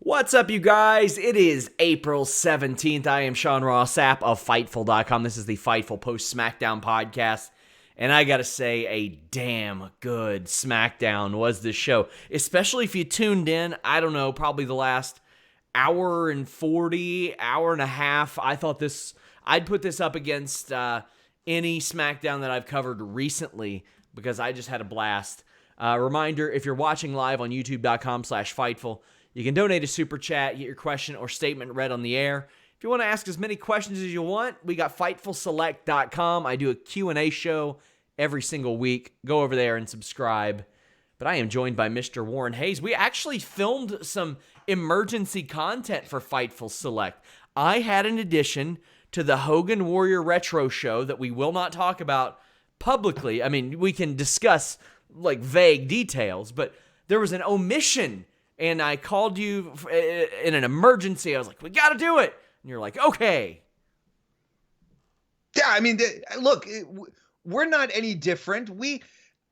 What's up, you guys? It is April 17th. I am Sean Ross Sapp of Fightful.com. This is the Fightful Post-SmackDown podcast. And I gotta say, a damn good SmackDown was this show. Especially if you tuned in, I don't know, probably the last hour and 40, hour and a half. I'd put this up against any SmackDown that I've covered recently because I just had a blast. Reminder, if you're watching live on youtube.com/Fightful, you can donate a super chat, get your question or statement read on the air. If you want to ask as many questions as you want, we got FightfulSelect.com. I do a Q&A show every single week. Go over there and subscribe. But I am joined by Mr. Warren Hayes. We actually filmed some emergency content for Fightful Select. I had an addition to the Hogan Warrior Retro show that we will not talk about publicly. I mean, we can discuss like vague details, but there was an omission. And I called you in an emergency. I was like, we got to do it. And you're like, okay. Yeah, I mean, look, we're not any different.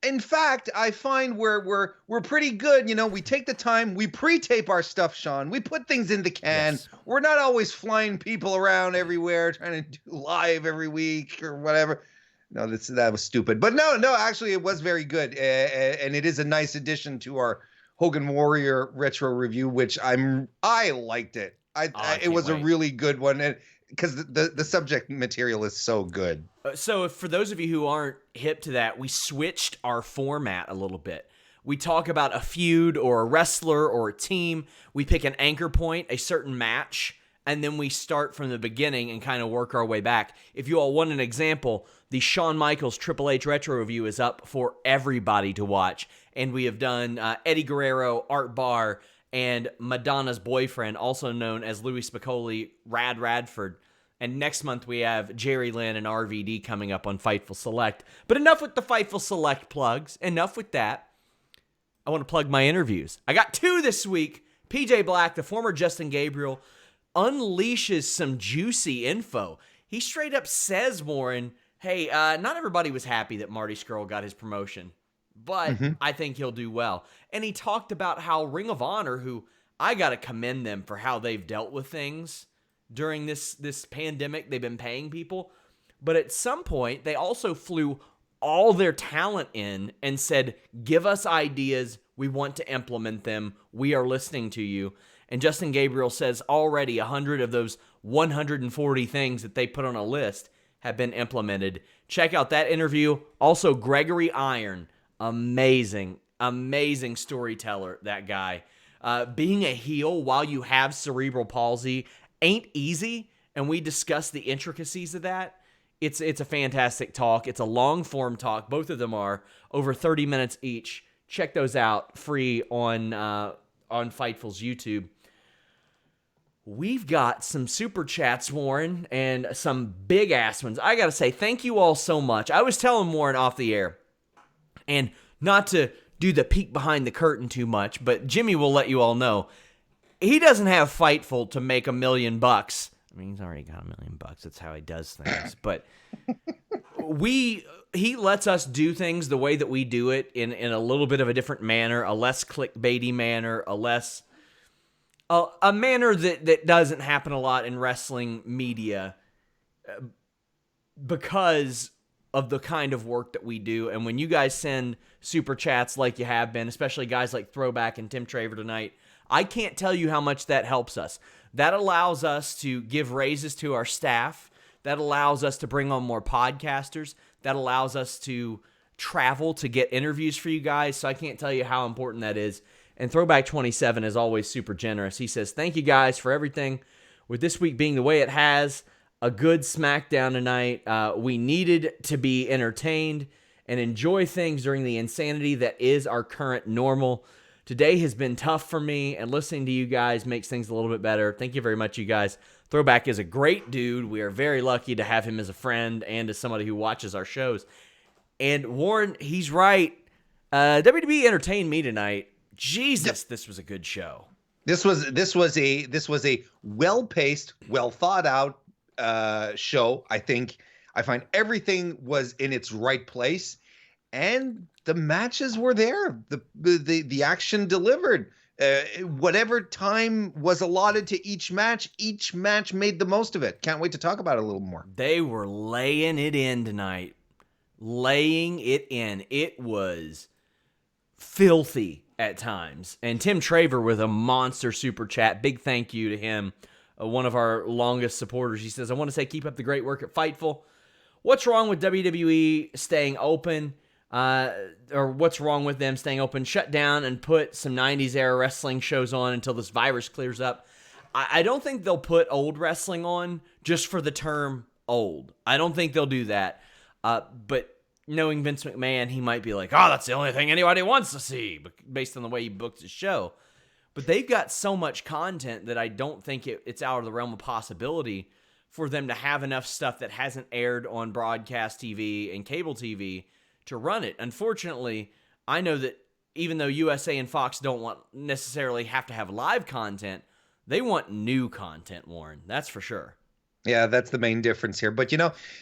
In fact, I find we're pretty good. You know, we take the time. We pre-tape our stuff, Sean. We put things in the can. Yes. We're not always flying people around everywhere, trying to do live every week or whatever. No, that was stupid. But no, actually, it was very good. And it is a nice addition to our Hogan Warrior Retro review, which I liked it. It was a really good one, and because the subject material is so good. So for those of you who aren't hip to that, we switched our format a little bit. We talk about a feud or a wrestler or a team. We pick an anchor point, a certain match, and then we start from the beginning and kind of work our way back. If you all want an example, the Shawn Michaels Triple H Retro review is up for everybody to watch. And we have done Eddie Guerrero, Art Barr, and Madonna's boyfriend, also known as Louis Spicoli, Rad Radford. And next month we have Jerry Lynn and RVD coming up on Fightful Select. But enough with the Fightful Select plugs. Enough with that. I want to plug my interviews. I got 2 this week. PJ Black, the former Justin Gabriel, unleashes some juicy info. He straight up says, Warren, hey, not everybody was happy that Marty Scurll got his promotion. But I think he'll do well. And he talked about how Ring of Honor, who I got to commend them for how they've dealt with things during this pandemic. They've been paying people. But at some point, they also flew all their talent in and said, give us ideas. We want to implement them. We are listening to you. And Justin Gabriel says already 100 of those 140 things that they put on a list have been implemented. Check out that interview. Also, Gregory Iron. Amazing storyteller, that guy. Being a heel while you have cerebral palsy ain't easy, and we discuss the intricacies of that. It's a fantastic talk. It's a long-form talk. Both of them are over 30 minutes each. Check those out free on Fightful's YouTube. We've got some super chats, Warren, and some big-ass ones. I got to say, thank you all so much. I was telling Warren off the air, and not to do the peek behind the curtain too much, but Jimmy will let you all know, he doesn't have Fightful to make $1 million. I mean, he's already got $1 million. That's how he does things. But he lets us do things the way that we do it in a little bit of a different manner, a less clickbaity manner, a manner that doesn't happen a lot in wrestling media because of the kind of work that we do. And when you guys send super chats like you have been, especially guys like Throwback and Tim Traver tonight, I can't tell you how much that helps us. That allows us to give raises to our staff. That allows us to bring on more podcasters. That allows us to travel to get interviews for you guys. So I can't tell you how important that is. And Throwback 27 is always super generous. He says, thank you guys for everything. With this week being the way it has, a good SmackDown tonight. We needed to be entertained and enjoy things during the insanity that is our current normal. Today has been tough for me, and listening to you guys makes things a little bit better. Thank you very much, you guys. Throwback is a great dude. We are very lucky to have him as a friend and as somebody who watches our shows. And Warren, he's right. WWE entertained me tonight. Jesus, this was a good show. This was a well-paced, well-thought-out show. I find everything was in its right place, and the matches were there. The action delivered. whatever time was allotted to each match made the most of it. Can't wait to talk about it a little more. They were laying it in tonight. Laying it in. It was filthy at times. And Tim Traver with a monster super chat. Big thank you to him. One of our longest supporters. He says, I want to say keep up the great work at Fightful. What's wrong with WWE staying open? Or what's wrong with them staying open? Shut down and put some 90s era wrestling shows on until this virus clears up. I don't think they'll put old wrestling on just for the term old. I don't think they'll do that. But knowing Vince McMahon, he might be like, oh, that's the only thing anybody wants to see, based on the way he booked his show. But they've got so much content that I don't think it's out of the realm of possibility for them to have enough stuff that hasn't aired on broadcast TV and cable TV to run it. Unfortunately, I know that even though USA and Fox don't necessarily have to have live content, they want new content, Warren. That's for sure. Yeah, that's the main difference here. But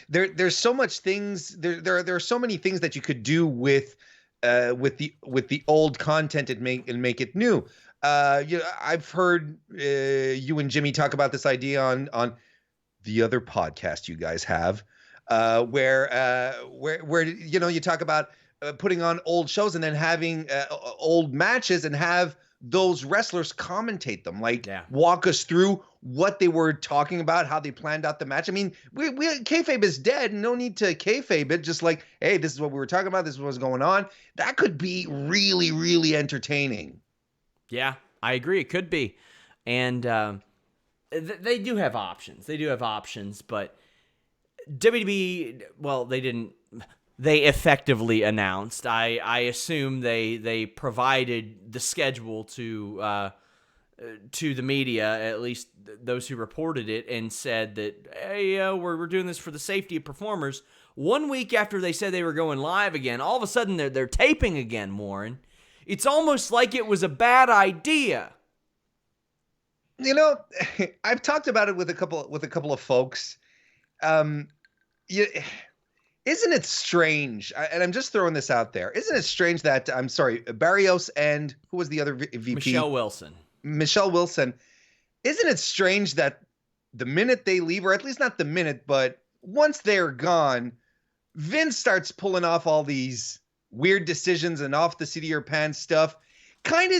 there's so much things. There are so many things that you could do with the old content and make it new. I've heard you and Jimmy talk about this idea on the other podcast you guys have, where you talk about putting on old shows and then having old matches and have those wrestlers commentate them, walk us through what they were talking about, how they planned out the match. I mean, we kayfabe is dead. No need to kayfabe it. Just like, hey, this is what we were talking about. This is what's going on. That could be really, really entertaining. Yeah, I agree. It could be. And they do have options. But WWE, well, they effectively announced. I assume they provided the schedule to the media, at least those who reported it, and said that, hey, we're doing this for the safety of performers. 1 week after they said they were going live again, all of a sudden they're taping again, Warren. It's almost like it was a bad idea. I've talked about it with a couple of folks. Isn't it strange? And I'm just throwing this out there. Isn't it strange that Barrios and who was the other VP? Michelle Wilson. Isn't it strange that the minute they leave, or at least not the minute, but once they're gone, Vince starts pulling off all these weird decisions and off the seat of your pants stuff, kind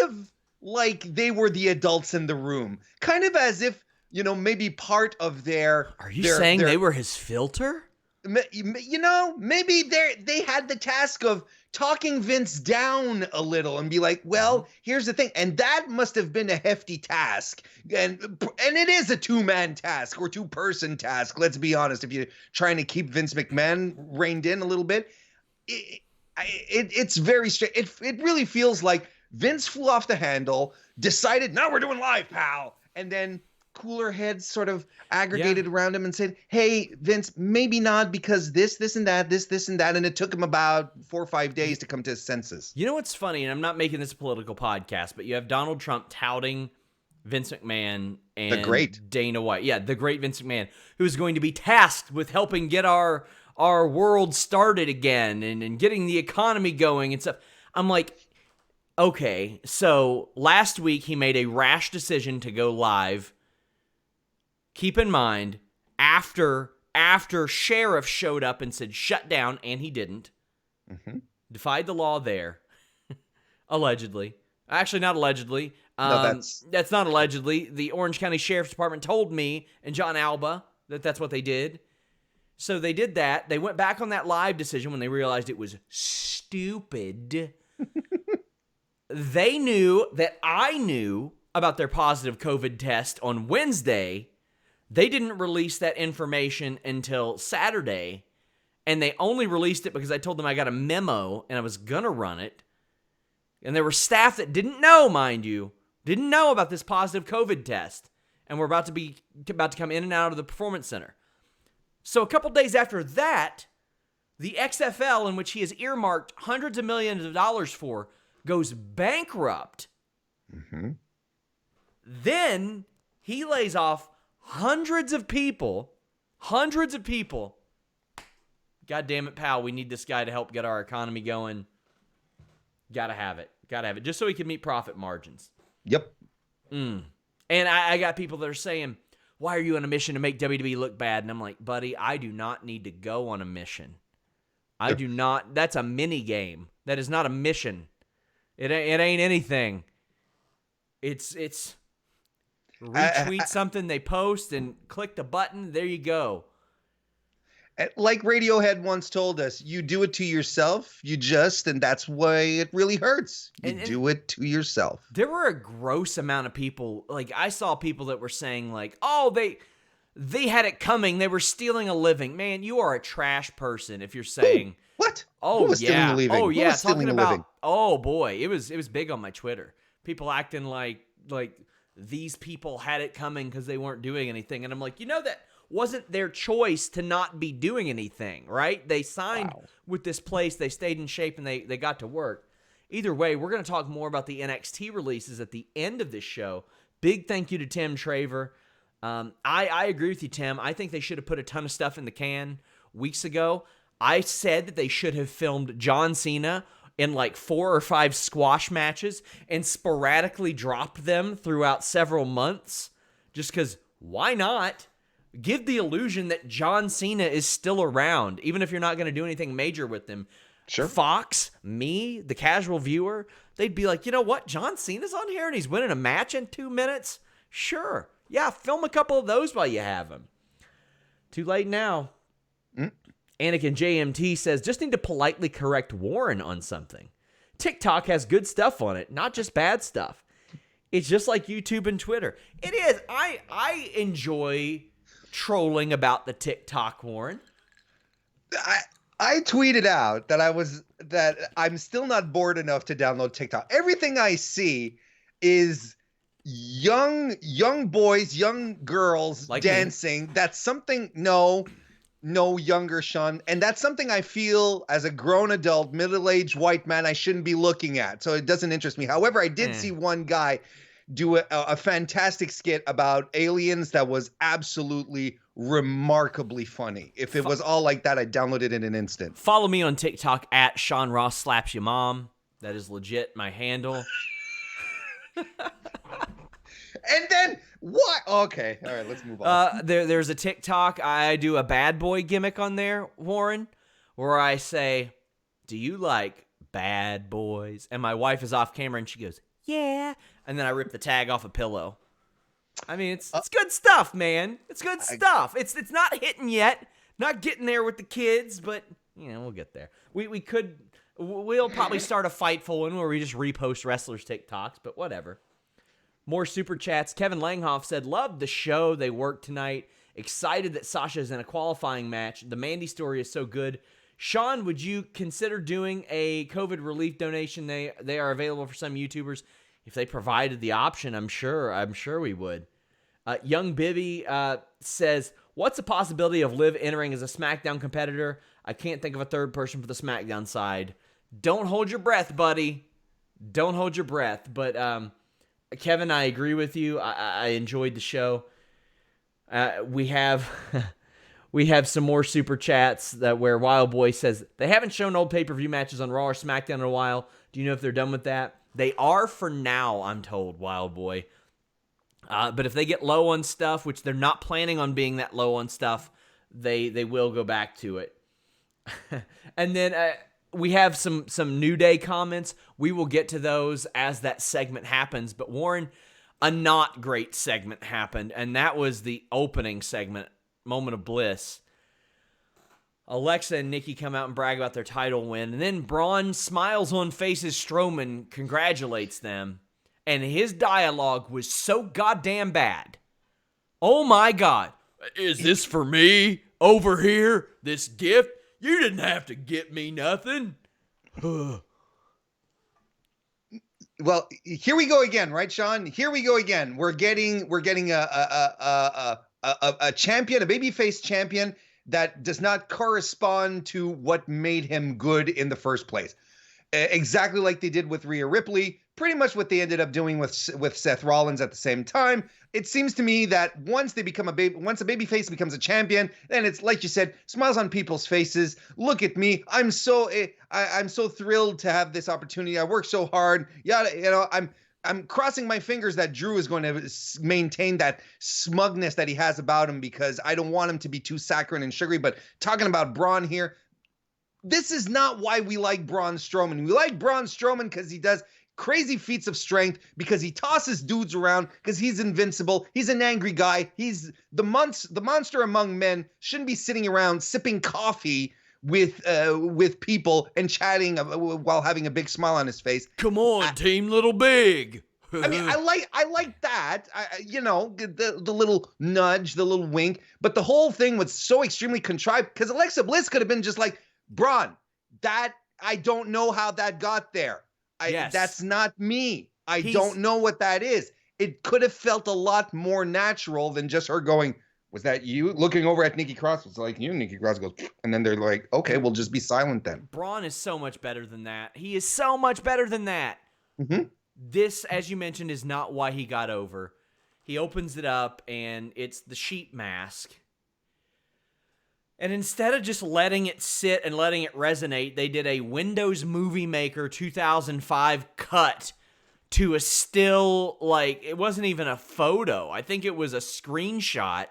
of like they were the adults in the room, kind of as if maybe part of their. Are you saying they were his filter? Maybe they had the task of talking Vince down a little and be like, well, here's the thing. And that must have been a hefty task. And it is a two-man task or two-person task. Let's be honest. If you're trying to keep Vince McMahon reined in a little bit, it's very strange. It really feels like Vince flew off the handle, decided, now we're doing live, pal. And then cooler heads sort of aggregated around him and said, hey, Vince, maybe not, because this and that, this and that. And it took him about 4 or 5 days to come to his senses. You know what's funny, and I'm not making this a political podcast, but you have Donald Trump touting Vince McMahon and the great Dana White. Yeah, the great Vince McMahon, who is going to be tasked with helping get our world started again and getting the economy going and stuff. I'm like, okay, so last week he made a rash decision to go live. Keep in mind, after Sheriff showed up and said shut down, and he didn't, defied the law there, allegedly. Actually, not allegedly. No, that's not allegedly. The Orange County Sheriff's Department told me and John Alba that that's what they did. So they did that. They went back on that live decision when they realized it was stupid. They knew that I knew about their positive COVID test on Wednesday. They didn't release that information until Saturday, and they only released it because I told them I got a memo and I was going to run it. And there were staff that didn't know, mind you, didn't know about this positive COVID test, and were about to come in and out of the Performance Center. So a couple days after that, the XFL, in which he has earmarked hundreds of millions of dollars for, goes bankrupt. Then he lays off hundreds of people. God damn it, pal. We need this guy to help get our economy going. Gotta have it. Gotta have it. Just so he can meet profit margins. Yep. And I got people that are saying, why are you on a mission to make WWE look bad? And I'm like, buddy, I do not need to go on a mission. I do not. That's a mini game. That is not a mission. It ain't anything. It's retweet something they post and click the button. There you go. Like Radiohead once told us, you do it to yourself. And that's why it really hurts. You do it to yourself. There were a gross amount of people. Like, I saw people that were saying, like, oh, they had it coming. They were stealing a living. Man, you are a trash person if you're saying. Ooh, what? Oh, Who was stealing a living? Oh, yeah. Talking about, living? Oh, boy. It was big on my Twitter. People acting like these people had it coming because they weren't doing anything. And I'm like, that wasn't their choice to not be doing anything, right? They signed with this place. They stayed in shape, and they got to work. Either way, we're going to talk more about the NXT releases at the end of this show. Big thank you to Tim Traver. I agree with you, Tim. I think they should have put a ton of stuff in the can weeks ago. I said that they should have filmed John Cena in like 4 or 5 squash matches and sporadically dropped them throughout several months. Just because, why not? Give the illusion that John Cena is still around, even if you're not going to do anything major with him. Sure. Fox, me, the casual viewer, they'd be like, you know what? John Cena's on here and he's winning a match in 2 minutes? Sure. Yeah, film a couple of those while you have him. Too late now. Anakin JMT says, just need to politely correct Warren on something. TikTok has good stuff on it, not just bad stuff. It's just like YouTube and Twitter. It is. I enjoy trolling about the TikTok, Warren. I tweeted out that I'm still not bored enough to download TikTok. Everything I see is young boys, young girls like dancing. Me. That's something. No younger, Sean. And that's something I feel as a grown adult, middle-aged white man I shouldn't be looking at. So it doesn't interest me. However, I did see one guy do a fantastic skit about aliens that was absolutely remarkably funny. If it was all like that, I'd download it in an instant. Follow me on TikTok at Sean Ross Slaps Your Mom. That is legit my handle. And then what? Okay, all right, let's move on. There's a TikTok. I do a bad boy gimmick on there, Warren, where I say, "Do you like bad boys?" And my wife is off camera, and she goes, "Yeah." And then I rip the tag off a pillow. I mean, it's good stuff, man. It's good stuff. It's not hitting yet, not getting there with the kids, but we'll get there. We'll probably start a Fightful one where we just repost wrestlers' TikToks, but whatever. More super chats. Kevin Langhoff said, loved the show. They worked tonight. Excited that Sasha's in a qualifying match. The Mandy story is so good. Sean, would you consider doing a COVID relief donation? They are available for some YouTubers. If they provided the option, I'm sure we would. Young Bibby says, what's the possibility of Liv entering as a SmackDown competitor? I can't think of a third person for the SmackDown side. Don't hold your breath, buddy. Don't hold your breath. But Kevin, I agree with you. I enjoyed the show. We have some more super chats where Wild Boy says, they haven't shown old pay-per-view matches on Raw or SmackDown in a while. Do you know if they're done with that? They are for now, I'm told, Wild Boy. But if they get low on stuff, which they're not planning on being that low on stuff, they will go back to it. And then we have some New Day comments. We will get to those as that segment happens. But Warren, a not great segment happened, and that was the opening segment, Moment of Bliss. Alexa and Nikki come out and brag about their title win, and then Braun smiles on faces Strowman, congratulates them, and his dialogue was so goddamn bad. Oh my God. Is this for me? Over here? This gift? You didn't have to get me nothing. Well, here we go again, right, Sean? Here we go again. We're getting a champion, a babyface champion that does not correspond to what made him good in the first place. Exactly like they did with Rhea Ripley. pretty much what they ended up doing with Seth Rollins at the same time. It seems to me that once a baby face becomes a champion, then it's like you said, smiles on people's faces. Look at me. I'm so thrilled to have this opportunity. I worked so hard. I'm crossing my fingers that Drew is going to maintain that smugness that he has about him, because I don't want him to be too saccharine and sugary. But talking about Braun here, this is not why we like Braun Strowman. We like Braun Strowman because he does crazy feats of strength, because he tosses dudes around, because he's invincible. He's an angry guy. He's the monster among men. Shouldn't be sitting around sipping coffee with people and chatting while having a big smile on his face. Come on, Team Little Big. I mean, I like that. The little nudge, the little wink, but the whole thing was so extremely contrived, because Alexa Bliss could have been just like, Braun, that I don't know how that got there. Yes. That's not me. I don't know what that is. It could have felt a lot more natural than just her going, was that you? Looking over at Nikki Cross, it's like, you. Nikki Cross goes, and then they're like, okay, we'll just be silent then. Braun is so much better than that. He is so much better than that. Mm-hmm. This, as you mentioned, is not why he got over. He opens it up, and it's the sheep mask. And instead of just letting it sit and letting it resonate, they did a Windows Movie Maker 2005 cut to a still, like, it wasn't even a photo. I think it was a screenshot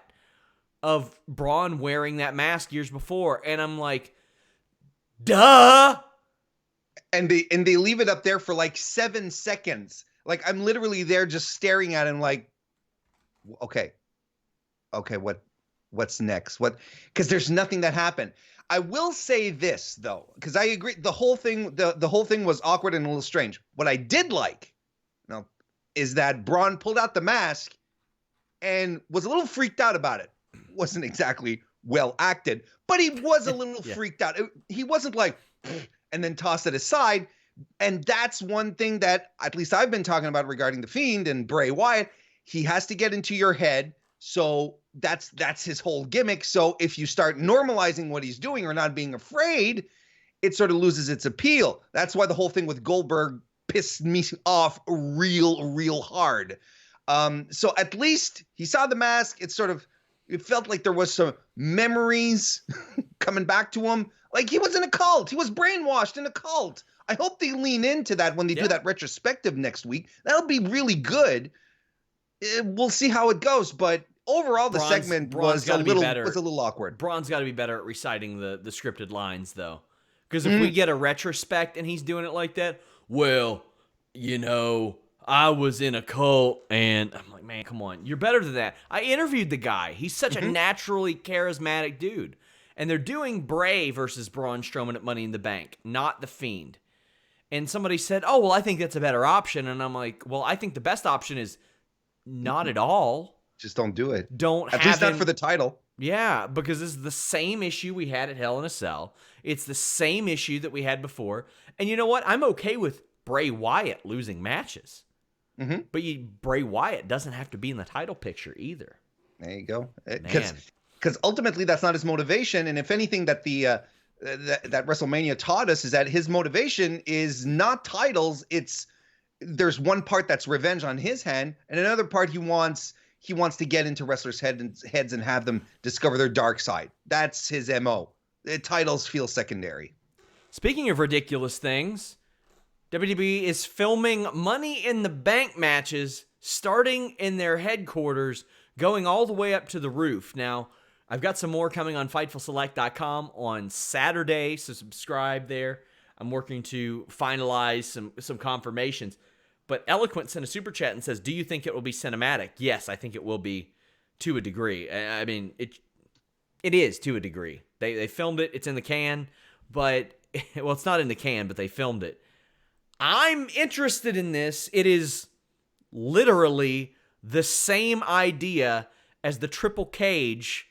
of Braun wearing that mask years before. And I'm like, duh! And they leave it up there for like 7 seconds. Like, I'm literally there just staring at him like, okay, what's next? Because there's nothing that happened. I will say this though, because I agree, the whole thing was awkward and a little strange. What I did like, is that Braun pulled out the mask and was a little freaked out about it. Wasn't exactly well acted, but he was a little freaked out. He wasn't like, and then tossed it aside. And that's one thing that at least I've been talking about regarding The Fiend and Bray Wyatt. He has to get into your head. So that's his whole gimmick. So if you start normalizing what he's doing or not being afraid, it sort of loses its appeal. That's why the whole thing with Goldberg pissed me off real hard. So at least he saw the mask. It felt like there was some memories coming back to him. Like he was in a cult. He was brainwashed in a cult. I hope they lean into that when they do that retrospective next week. That'll be really good. We'll see how it goes, but overall the segment was a little awkward. Braun's got to be better at reciting the scripted lines, though. Because if we get a retrospect and he's doing it like that, well, I was in a cult, and I'm like, man, come on. You're better than that. I interviewed the guy. He's such a naturally charismatic dude. And they're doing Bray versus Braun Strowman at Money in the Bank, not The Fiend. And somebody said, oh, well, I think that's a better option. And I'm like, well, I think the best option is not at all. Just don't do it. At least not for the title. Yeah, because this is the same issue we had at Hell in a Cell. It's the same issue that we had before. And you know what? I'm okay with Bray Wyatt losing matches. Mm-hmm. But Bray Wyatt doesn't have to be in the title picture either. There you go. Because ultimately that's not his motivation. And if anything that that WrestleMania taught us is that his motivation is not titles. There's one part that's revenge on his hand, and another part he wants to get into wrestlers' heads and have them discover their dark side. That's his MO. The titles feel secondary. Speaking of ridiculous things, WWE is filming Money in the Bank matches starting in their headquarters, going all the way up to the roof. Now, I've got some more coming on FightfulSelect.com on Saturday, so subscribe there. I'm working to finalize some confirmations. But Eloquent sent a super chat and says, do you think it will be cinematic? Yes, I think it will be to a degree. I mean, it is to a degree. They filmed it. It's in the can. But, well, it's not in the can, but they filmed it. I'm interested in this. It is literally the same idea as the triple cage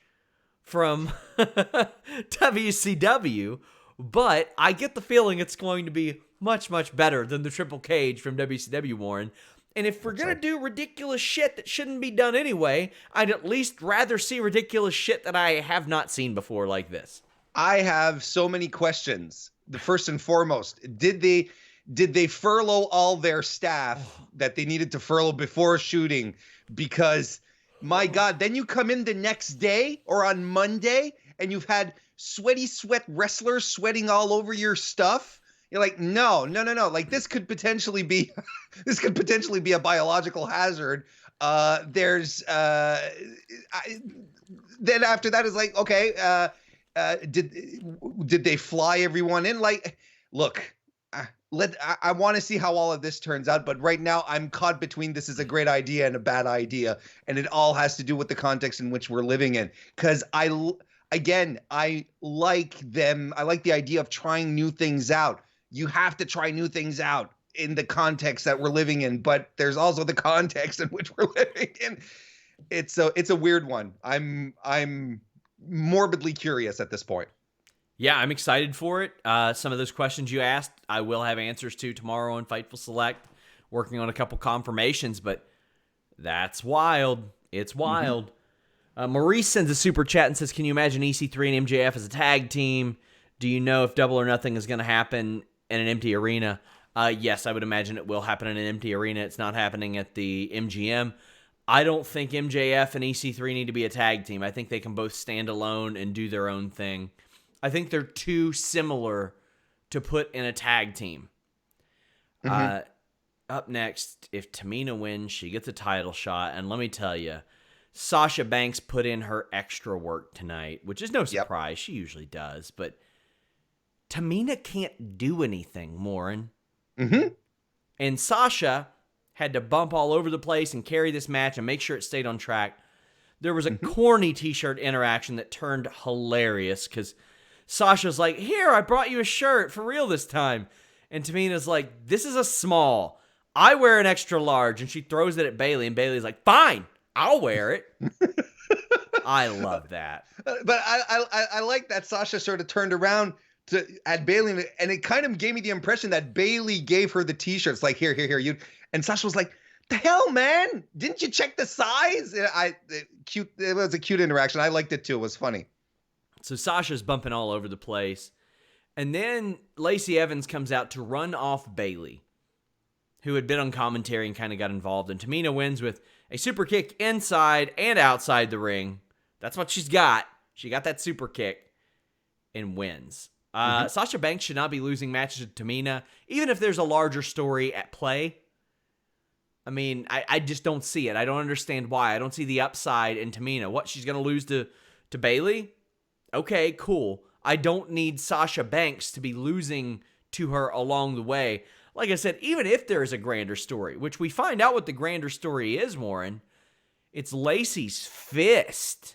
from WCW, but I get the feeling it's going to be much, much better than the triple cage from WCW, Warren. And if we're going to do ridiculous shit that shouldn't be done anyway, I'd at least rather see ridiculous shit that I have not seen before like this. I have so many questions. The first and foremost, did did they furlough all their staff that they needed to furlough before shooting? Because my God, then you come in the next day or on Monday and you've had sweaty sweat wrestlers sweating all over your stuff. You're like, no. Like this could potentially be a biological hazard. Then after that is like, okay, did they fly everyone in? Like, look, I want to see how all of this turns out, but right now I'm caught between this is a great idea and a bad idea, and it all has to do with the context in which we're living in. Because I like them. I like the idea of trying new things out. You have to try new things out in the context that we're living in, but there's also the context in which we're living in. It's a weird one. I'm morbidly curious at this point. Yeah, I'm excited for it. Some of those questions you asked, I will have answers to tomorrow on Fightful Select, working on a couple confirmations, but that's wild. It's wild. Maurice sends a super chat and says, can you imagine EC3 and MJF as a tag team? Do you know if Double or Nothing is going to happen in an empty arena? Yes, I would imagine it will happen in an empty arena. It's not happening at the MGM. I don't think MJF and EC3 need to be a tag team. I think they can both stand alone and do their own thing. I think they're too similar to put in a tag team. Up next, if Tamina wins, she gets a title shot. And let me tell you, Sasha Banks put in her extra work tonight, which is no surprise. Yep. She usually does. But Tamina can't do anything, Morin. And Sasha had to bump all over the place and carry this match and make sure it stayed on track. There was a corny t-shirt interaction that turned hilarious because Sasha's like, here, I brought you a shirt for real this time. And Tamina's like, this is a small. I wear an extra large. And she throws it at Bayley. And Bayley's like, fine, I'll wear it. I love that. But I like that Sasha sort of turned around at Bayley. And it kind of gave me the impression that Bayley gave her the t-shirts. Like, here, you. And Sasha was like, the hell, man? Didn't you check the size? It was a cute interaction. I liked it too. It was funny. So Sasha's bumping all over the place. And then Lacey Evans comes out to run off Bayley, who had been on commentary and kind of got involved. And Tamina wins with a super kick inside and outside the ring. That's what she's got. She got that super kick and wins. Sasha Banks should not be losing matches to Tamina, even if there's a larger story at play. I mean, I just don't see it. I don't understand why. I don't see the upside in Tamina. What, she's going to lose to Bayley? Okay, cool. I don't need Sasha Banks to be losing to her along the way. Like I said, even if there is a grander story, which we find out what the grander story is, Warren, it's Lacey's fist.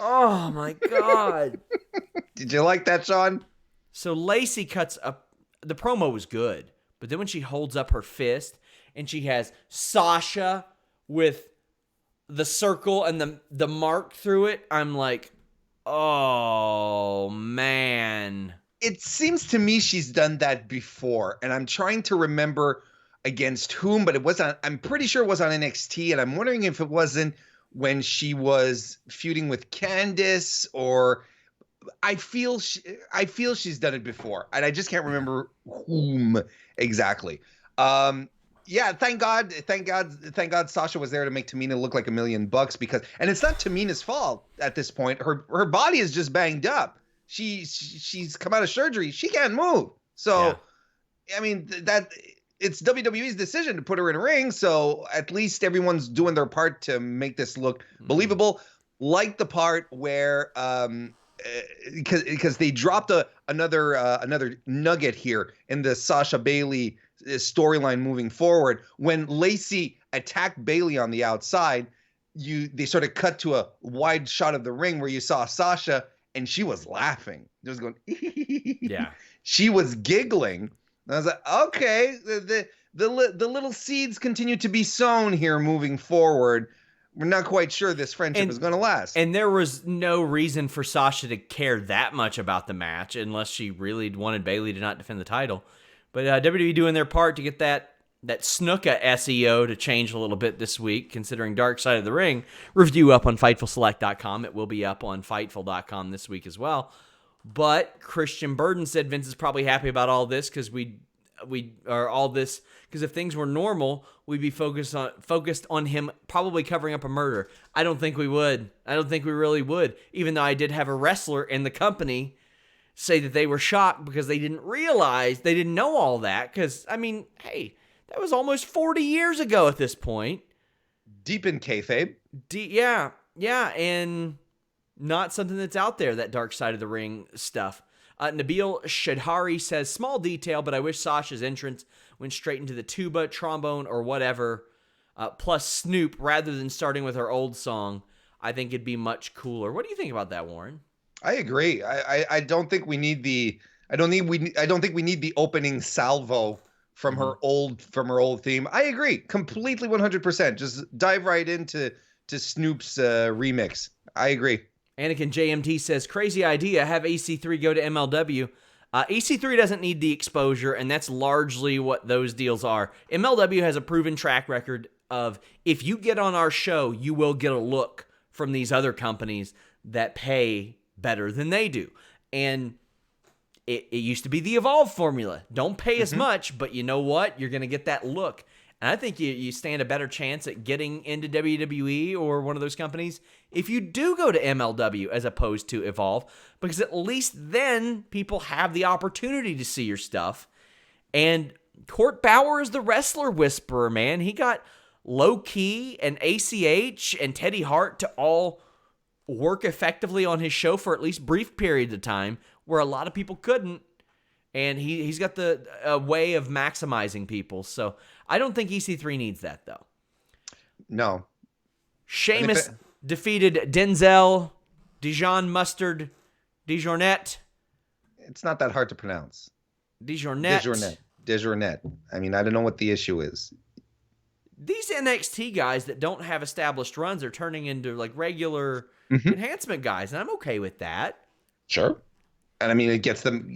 Oh, my God. Did you like that, Sean? So Lacey cuts up. The promo was good, but then when she holds up her fist and she has Sasha with the circle and the mark through it, I'm like, oh, man. It seems to me she's done that before, and I'm trying to remember against whom, but it was on, I'm pretty sure it was on NXT, and I'm wondering if it wasn't when she was feuding with Candice, or I feel she's done it before, and I just can't remember whom exactly. Yeah, thank God Sasha was there to make Tamina look like $1 million because, and it's not Tamina's fault at this point. Her body is just banged up. She's come out of surgery. She can't move. So, yeah. I mean, that it's WWE's decision to put her in a ring. So at least everyone's doing their part to make this look believable. Like the part where, because they dropped another nugget here in the Sasha Bayley storyline moving forward. When Lacey attacked Bayley on the outside, they sort of cut to a wide shot of the ring where you saw Sasha, and she was laughing. Just going, yeah. She was giggling. And I was like, okay, the little seeds continue to be sown here moving forward. We're not quite sure this friendship is going to last. And there was no reason for Sasha to care that much about the match unless she really wanted Bayley to not defend the title. But WWE doing their part to get that Snuka SEO to change a little bit this week, considering Dark Side of the Ring. Review up on FightfulSelect.com. It will be up on Fightful.com this week as well. But Christian Burden said Vince is probably happy about all this because because if things were normal, we'd be focused on him probably covering up a murder. I don't think we would. I don't think we really would. Even though I did have a wrestler in the company say that they were shocked because they didn't know all that. Because, I mean, hey, that was almost 40 years ago at this point. Deep in kayfabe. Yeah, and not something that's out there, that dark side of the ring stuff. Nabil Shadhari says, small detail, but I wish Sasha's entrance went straight into the tuba, trombone, or whatever, plus Snoop, rather than starting with her old song. I think it'd be much cooler. What do you think about that, Warren? I agree. I don't think we need I don't think we need the opening salvo from her old theme. I agree completely 100%. Just dive right into Snoop's remix. I agree. Anakin JMT says, crazy idea, have EC3 go to MLW. EC3 doesn't need the exposure, and that's largely what those deals are. MLW has a proven track record of, if you get on our show, you will get a look from these other companies that pay better than they do. And it used to be the Evolve formula. Don't pay as much, but you know what? You're going to get that look. And I think you stand a better chance at getting into WWE or one of those companies if you do go to MLW as opposed to Evolve, because at least then people have the opportunity to see your stuff. And Court Bauer is the wrestler whisperer, man. He got Low Key and ACH and Teddy Hart to all work effectively on his show for at least brief periods of time where a lot of people couldn't. And he's got the way of maximizing people. So I don't think EC3 needs that, though. No. Sheamus defeated Denzel, Dijon Mustard, Dijournet. It's not that hard to pronounce. Dijournet. I mean, I don't know what the issue is. These NXT guys that don't have established runs are turning into like regular enhancement guys, and I'm okay with that. Sure. And I mean, it gets them,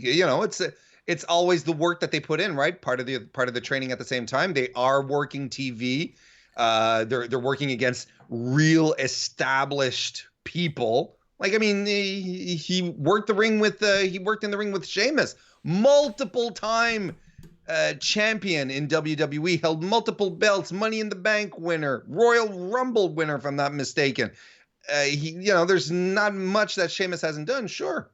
it's always the work that they put in, right? Part of the training at the same time. They are working TV. They're working against real established people. Like, I mean, he worked in the ring with Sheamus, multiple time champion in WWE, held multiple belts, Money in the Bank winner, Royal Rumble winner, if I'm not mistaken. There's not much that Sheamus hasn't done. Sure,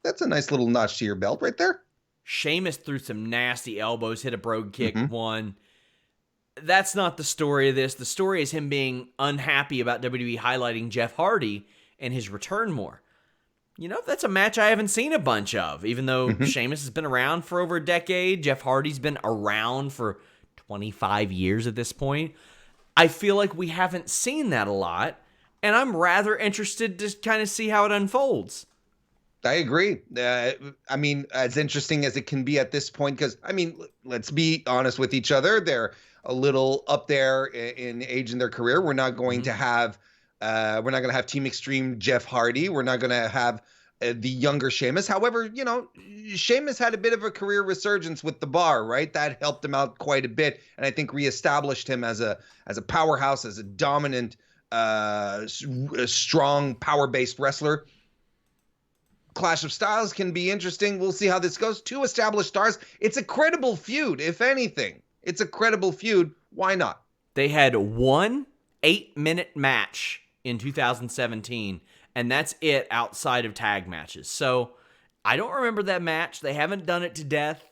that's a nice little notch to your belt right there. Sheamus threw some nasty elbows, hit a brogue kick, won. That's not the story of this. The story is him being unhappy about WWE highlighting Jeff Hardy and his return more. That's a match I haven't seen a bunch of, even though Sheamus has been around for over a decade. Jeff Hardy's been around for 25 years at this point. I feel like we haven't seen that a lot, and I'm rather interested to kind of see how it unfolds. I agree. I mean, as interesting as it can be at this point, because, I mean, let's be honest with each other. They're a little up there in age in their career. We're not going to have Team Extreme Jeff Hardy. We're not going to have the younger Sheamus. However, Sheamus had a bit of a career resurgence with the bar, right? That helped him out quite a bit, and I think reestablished him as a powerhouse, as a dominant, strong, power-based wrestler. Clash of Styles can be interesting. We'll see how this goes. Two established stars. It's a credible feud, if anything. It's a credible feud. Why not? They had one 8-minute match in 2017, and that's it outside of tag matches. So I don't remember that match. They haven't done it to death.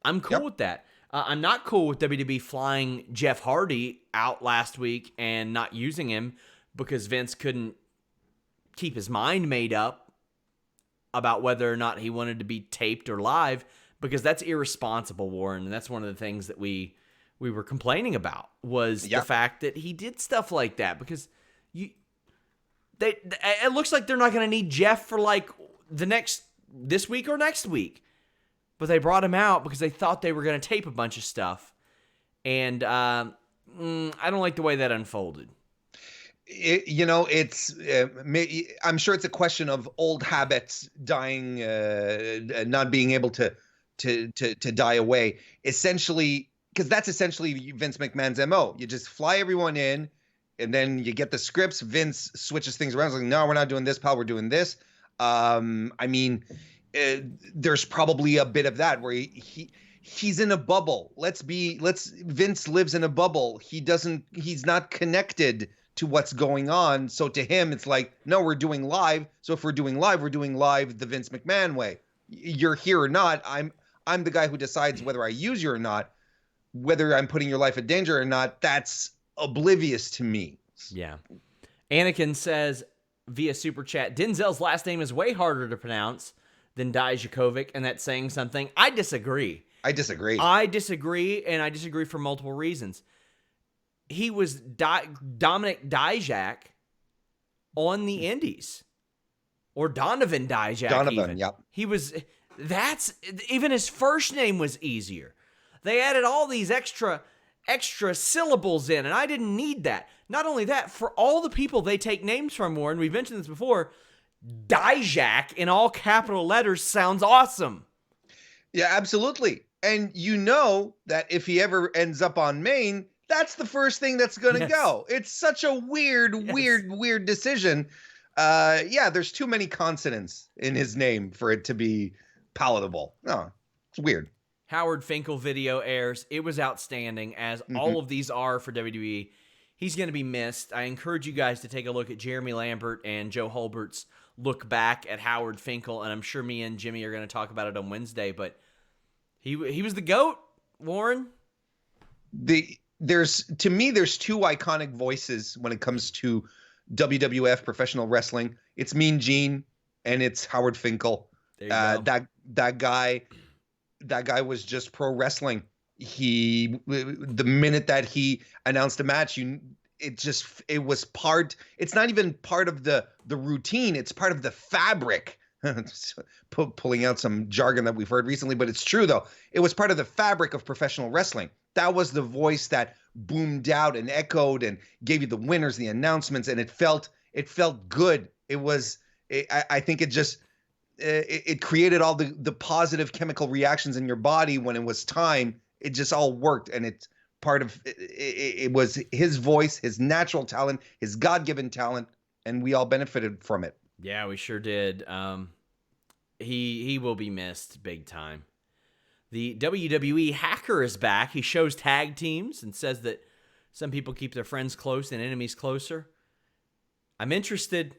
I'm cool with that. I'm not cool with WWE flying Jeff Hardy out last week and not using him because Vince couldn't keep his mind made up about whether or not he wanted to be taped or live, because that's irresponsible, Warren. And that's one of the things that we were complaining about was the fact that he did stuff like that, because it looks like they're not going to need Jeff for like this week or next week, but they brought him out because they thought they were going to tape a bunch of stuff. And I don't like the way that unfolded. I'm sure it's a question of old habits dying, not being able to die away. Essentially, because that's essentially Vince McMahon's MO. You just fly everyone in, and then you get the scripts. Vince switches things around. He's like, no, we're not doing this, pal. We're doing this. I mean, there's probably a bit of that where he's in a bubble. Vince lives in a bubble. He's not connected to what's going on. So to him, it's like, no, we're doing live. So if we're doing live the Vince McMahon way. You're here or not. I'm the guy who decides whether I use you or not, whether I'm putting your life in danger or not. That's oblivious to me. Yeah. Anakin says via Super Chat, Denzel's last name is way harder to pronounce than Dijakovic, and that's saying something. I disagree. I disagree, and I disagree for multiple reasons. He was Dominic Dijak on the Indies. Or Donovan Dijak. Donovan, yep. Even his first name was easier. They added all these extra syllables in, and I didn't need that. Not only that, for all the people they take names from, Warren, we've mentioned this before, Dijak in all capital letters sounds awesome. Yeah, absolutely. And you know that if he ever ends up on Maine, that's the first thing that's going to go. It's such a weird decision. There's too many consonants in his name for it to be palatable. No, it's weird. Howard Finkel video airs. It was outstanding, as all of these are for WWE. He's going to be missed. I encourage you guys to take a look at Jeremy Lambert and Joe Holbert's look back at Howard Finkel, and I'm sure me and Jimmy are going to talk about it on Wednesday, but he was the GOAT, Warren. There's two iconic voices when it comes to WWF professional wrestling. It's Mean Gene and it's Howard Finkel. There you go. That guy was just pro wrestling. The minute that he announced a match, it was part. It's not even part of the routine. It's part of the fabric. Pulling out some jargon that we've heard recently, but it's true though. It was part of the fabric of professional wrestling. That was the voice that boomed out and echoed and gave you the winners, the announcements, and it felt good. I think it created all the positive chemical reactions in your body when it was time. It just all worked, and it's part of it was his voice, his natural talent, his God-given talent, and we all benefited from it. Yeah, we sure did. He will be missed big time. The WWE hacker is back. He shows tag teams and says that some people keep their friends close and enemies closer. I'm interested.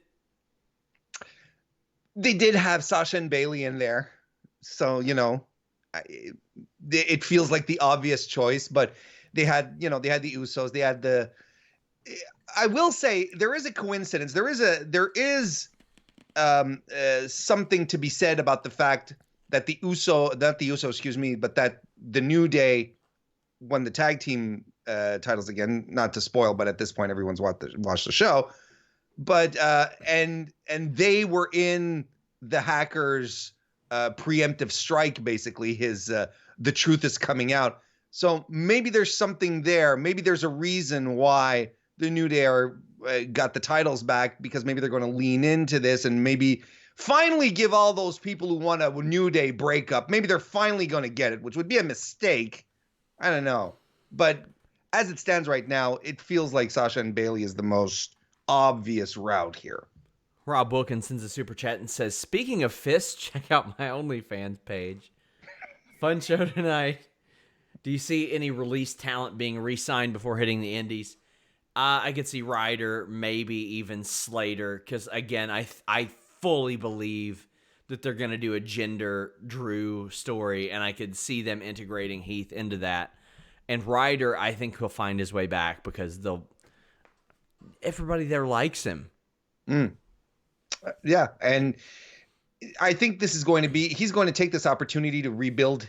They did have Sasha and Bayley in there, so it feels like the obvious choice. But they had the Usos. They had the. I will say there is a coincidence. There is something to be said about the fact that but that the New Day won the tag team titles again. Not to spoil, but at this point, everyone's watched the show. But and they were in the Hackers' preemptive strike. Basically, the truth is coming out. So maybe there's something there. Maybe there's a reason why the New Day got the titles back, because maybe they're going to lean into this and maybe finally give all those people who want a New Day breakup. Maybe they're finally going to get it, which would be a mistake. I don't know. But as it stands right now, it feels like Sasha and Bayley is the most obvious route here. Rob Wilkins sends a super chat and says, speaking of fists, check out my OnlyFans page. Fun show tonight. Do you see any released talent being re-signed before hitting the indies? I could see Ryder, maybe even Slater, because again, I fully believe that they're going to do a gender Drew story, and I could see them integrating Heath into that. And Ryder, I think he'll find his way back because everybody there likes him. Yeah, and I think this is going to be, he's going to take this opportunity to rebuild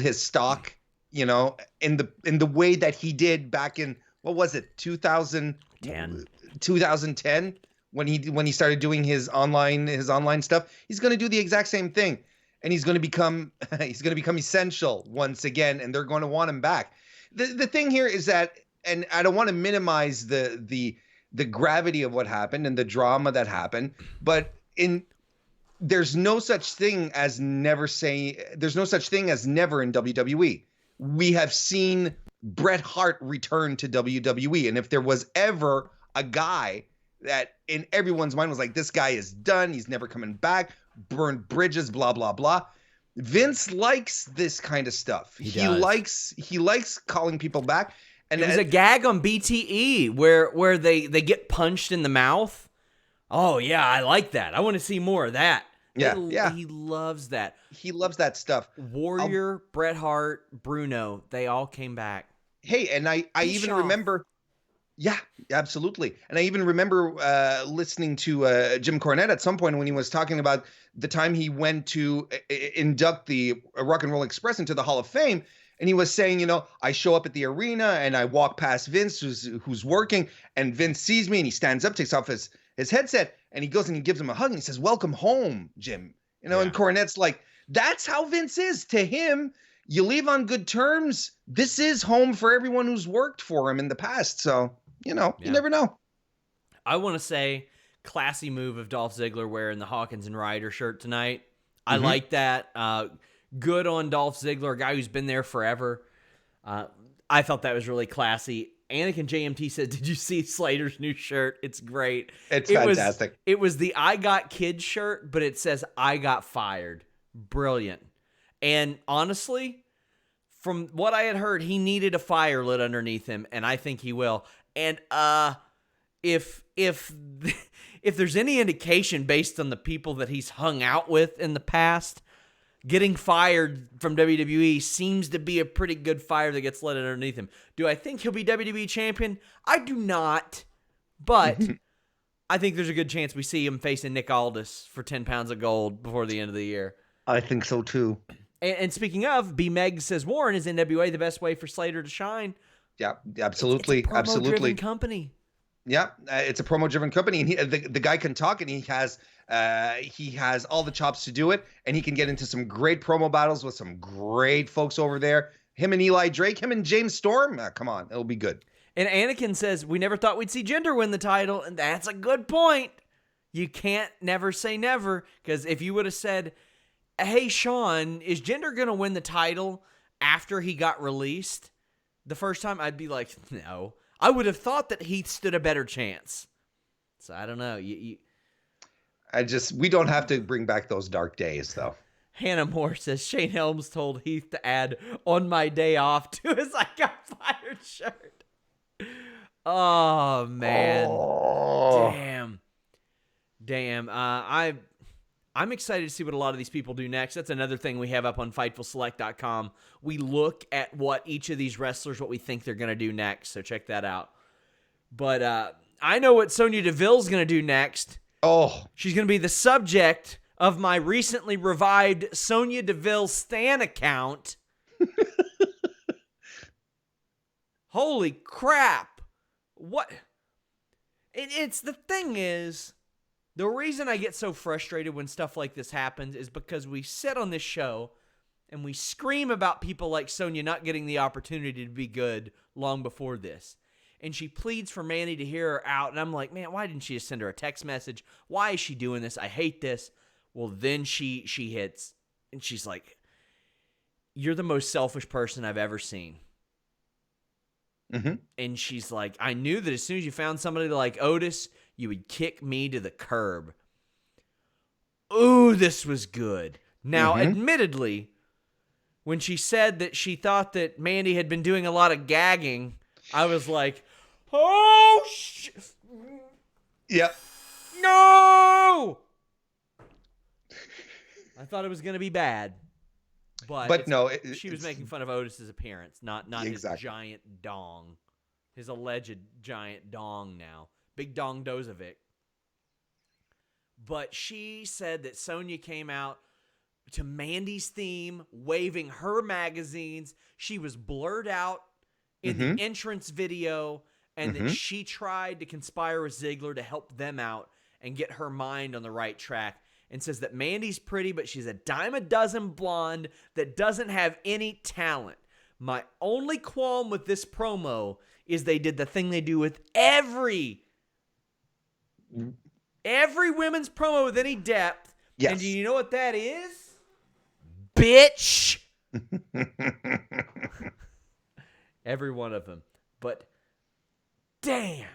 his stock, in the way that he did back in, what was it, 2010 when he started doing his online stuff. He's going to do the exact same thing, and he's going to become essential once again, and they're going to want him back. The thing here is that, and I don't want to minimize the gravity of what happened and the drama that happened, but there's no such thing as never in WWE. We have seen Bret Hart return to WWE, and if there was ever a guy that in everyone's mind was like, this guy is done. He's never coming back. Burned bridges, blah, blah, blah. Vince likes this kind of stuff. He likes calling people back. And it was a gag on BTE where they get punched in the mouth. Oh yeah, I like that. I want to see more of that. Yeah. He loves that. He loves that stuff. Warrior, Bret Hart, Bruno, they all came back. Hey, and I even remember. Yeah, absolutely. And I even remember listening to Jim Cornette at some point when he was talking about the time he went to induct the Rock and Roll Express into the Hall of Fame. And he was saying, I show up at the arena and I walk past Vince, who's working, and Vince sees me and he stands up, takes off his headset, and he goes and he gives him a hug and he says, "Welcome home, Jim." And Cornette's like, that's how Vince is to him. You leave on good terms. This is home for everyone who's worked for him in the past. So, you never know. I want to say classy move of Dolph Ziggler wearing the Hawkins and Ryder shirt tonight. I like that. Good on Dolph Ziggler, a guy who's been there forever. I thought that was really classy. Anakin JMT said, "Did you see Slater's new shirt? It's great. It's fantastic." It was the I Got Kids shirt, but it says I Got Fired. Brilliant. And honestly, from what I had heard, he needed a fire lit underneath him, and I think he will. And if there's any indication based on the people that he's hung out with in the past, getting fired from WWE seems to be a pretty good fire that gets lit underneath him. Do I think he'll be WWE champion? I do not, but I think there's a good chance we see him facing Nick Aldis for 10 pounds of gold before the end of the year. I think so too. And speaking of, B. Meg says, Warren, is NWA the best way for Slater to shine? Yeah, absolutely. It's a promo-driven company. Yeah, it's a promo-driven company, and the guy can talk, and he has all the chops to do it, and he can get into some great promo battles with some great folks over there. Him and Eli Drake, him and James Storm. Come on, it'll be good. And Anakin says, we never thought we'd see Jinder win the title, and that's a good point. You can't never say never, because if you would have said, hey, Sean, is Jinder going to win the title after he got released the first time? I'd be like, no. I would have thought that Heath stood a better chance. So I don't know. We don't have to bring back those dark days, though. Hannah Moore says, Shane Helms told Heath to add on my day off to his I Got Fired shirt. Oh, man. Oh. Damn. I'm excited to see what a lot of these people do next. That's another thing we have up on FightfulSelect.com. We look at what each of these wrestlers, what we think they're going to do next. So check that out. But I know what Sonya Deville's going to do next. Oh. She's going to be the subject of my recently revived Sonya Deville Stan account. Holy crap. What? It's the thing is, the reason I get so frustrated when stuff like this happens is because we sit on this show and we scream about people like Sonya not getting the opportunity to be good long before this. And she pleads for Mandy to hear her out. And I'm like, man, why didn't she just send her a text message? Why is she doing this? I hate this. Well, then she hits and she's like, you're the most selfish person I've ever seen. Mm-hmm. And she's like, I knew that as soon as you found somebody like Otis, you would kick me to the curb. Ooh, this was good. Now, admittedly, when she said that she thought that Mandy had been doing a lot of gagging, I was like, oh, Yep. No! I thought it was going to be bad. But no, she was making fun of Otis's appearance, not exactly. his giant dong. His alleged giant dong now. Big Dong Dozovic. But she said that Sonya came out to Mandy's theme, waving her magazines. She was blurred out in the entrance video, and that she tried to conspire with Ziggler to help them out and get her mind on the right track. And says that Mandy's pretty, but she's a dime a dozen blonde that doesn't have any talent. My only qualm with this promo is they did the thing they do with every women's promo with any depth. Yes. And do you know what that is? Bitch. Every one of them. But damn,